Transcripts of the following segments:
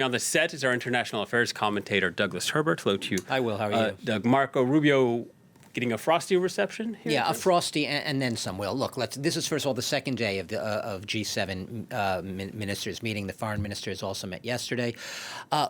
On the set is our international affairs commentator, Douglas Herbert. Hello to you. I will. How are you? Doug, Marco Rubio getting a frosty reception here? Yeah, a frosty and then some. Well, look, this is first of all the second day of the G7 ministers meeting. The foreign ministers also met yesterday.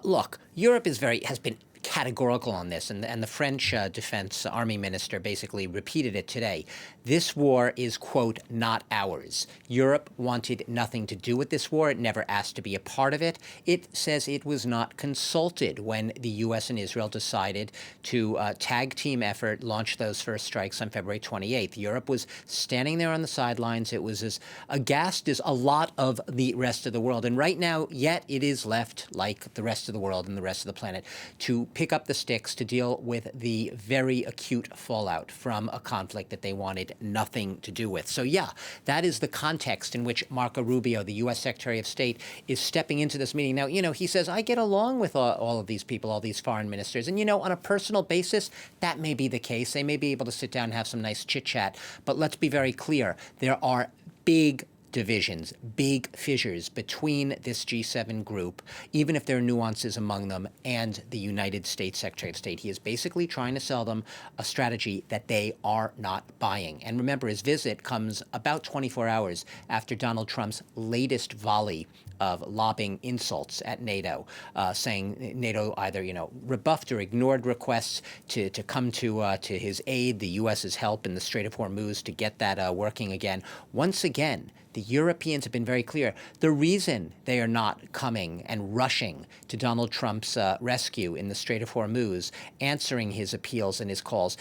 Look, Europe has been categorical on this, and the French defense army minister basically repeated it today. This war is, quote, not ours. Europe wanted nothing to do with this war. It never asked to be a part of it. It says it was not consulted when the U.S. and Israel decided to tag team effort, launch those first strikes on February 28th. Europe was standing there on the sidelines. It was as aghast as a lot of the rest of the world. And right now, yet it is left, like the rest of the world and the rest of the planet, to pick up the sticks to deal with the very acute fallout from a conflict that they wanted nothing to do with. So, yeah, that is the context in which Marco Rubio, the U.S. Secretary of State, is stepping into this meeting. Now, he says, I get along with all of these people, all these foreign ministers. And, on a personal basis, that may be the case. They may be able to sit down and have some nice chit-chat. But let's be very clear. There are big divisions, big fissures between this G7 group, even if there are nuances among them, and the United States Secretary of State. He is basically trying to sell them a strategy that they are not buying. And remember, his visit comes about 24 hours after Donald Trump's latest volley of lobbing insults at NATO, saying NATO either, rebuffed or ignored requests to come to his aid, the U.S.'s help in the Strait of Hormuz to get that working again. Once again, the Europeans have been very clear. The reason they are not coming and rushing to Donald Trump's rescue in the Strait of Hormuz, answering his appeals and his calls,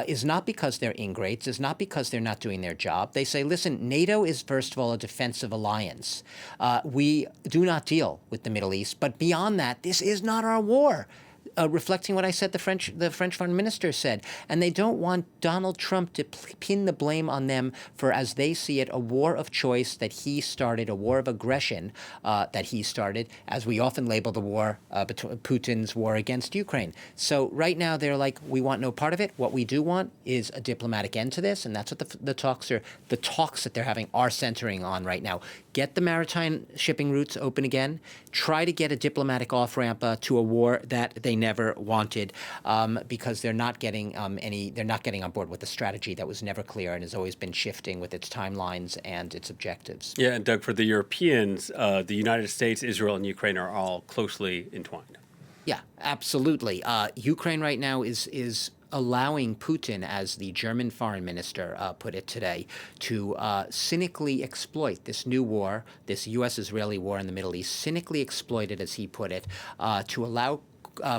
is not because they're ingrates, is not because they're not doing their job. They say, listen, NATO is, first of all, a defensive alliance. We do not deal with the Middle East, but beyond that, this is not our war. Reflecting what I said, the French foreign minister said. And they don't want Donald Trump to pin the blame on them for, as they see it, a war of choice that he started, a war of aggression that he started, as we often label the war, Putin's war against Ukraine. So right now they're like, we want no part of it. What we do want is a diplomatic end to this, and that's what the talks that they're having are centering on right now. Get the maritime shipping routes open again. Try to get a diplomatic off-ramp to a war that they never wanted, because they're not getting on board with the strategy that was never clear and has always been shifting with its timelines and its objectives. Yeah, and Doug, for the Europeans, the United States, Israel, and Ukraine are all closely entwined. Yeah, absolutely. Ukraine right now is allowing Putin, as the German foreign minister put it today, to cynically exploit this new war, this U.S.-Israeli war in the Middle East, cynically exploit it, as he put it, to allow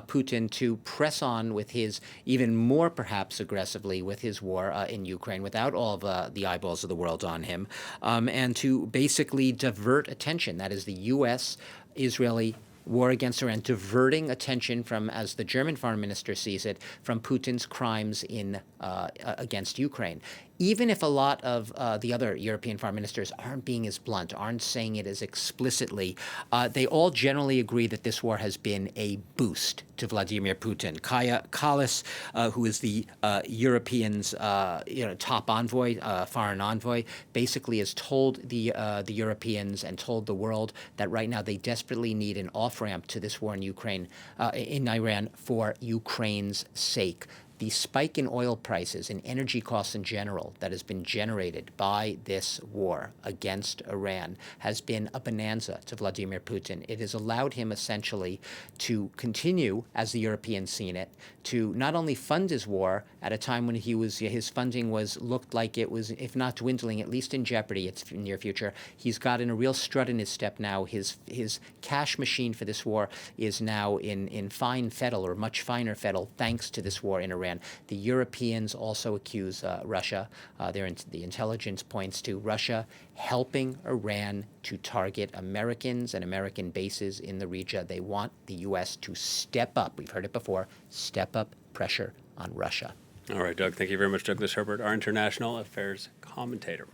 Putin to press on with his, even more perhaps aggressively, with his war in Ukraine without all of the eyeballs of the world on him, and to basically divert attention. That is the U.S.-Israeli war against Iran, diverting attention from, as the German foreign minister sees it, from Putin's crimes against Ukraine. Even if a lot of the other European foreign ministers aren't being as blunt, aren't saying it as explicitly, they all generally agree that this war has been a boost to Vladimir Putin. Kaja Kallas, who is the Europeans' top envoy, foreign envoy, basically has told the Europeans and told the world that right now they desperately need an off-ramp to this war in Ukraine, in Iran, for Ukraine's sake. The spike in oil prices and energy costs in general that has been generated by this war against Iran has been a bonanza to Vladimir Putin. It has allowed him essentially to continue, as the Europeans seen it, to not only fund his war at a time when his funding looked like it was, if not dwindling, at least in jeopardy its near future. He's gotten a real strut in his step now. His cash machine for this war is now in fine fettle, or much finer fettle, thanks to this war in Iran. The Europeans also accuse Russia. The intelligence points to Russia helping Iran to target Americans and American bases in the region. They want the U.S. to step up. We've heard it before. Step up pressure on Russia. All right, Doug. Thank you very much, Douglas Herbert, our international affairs commentator.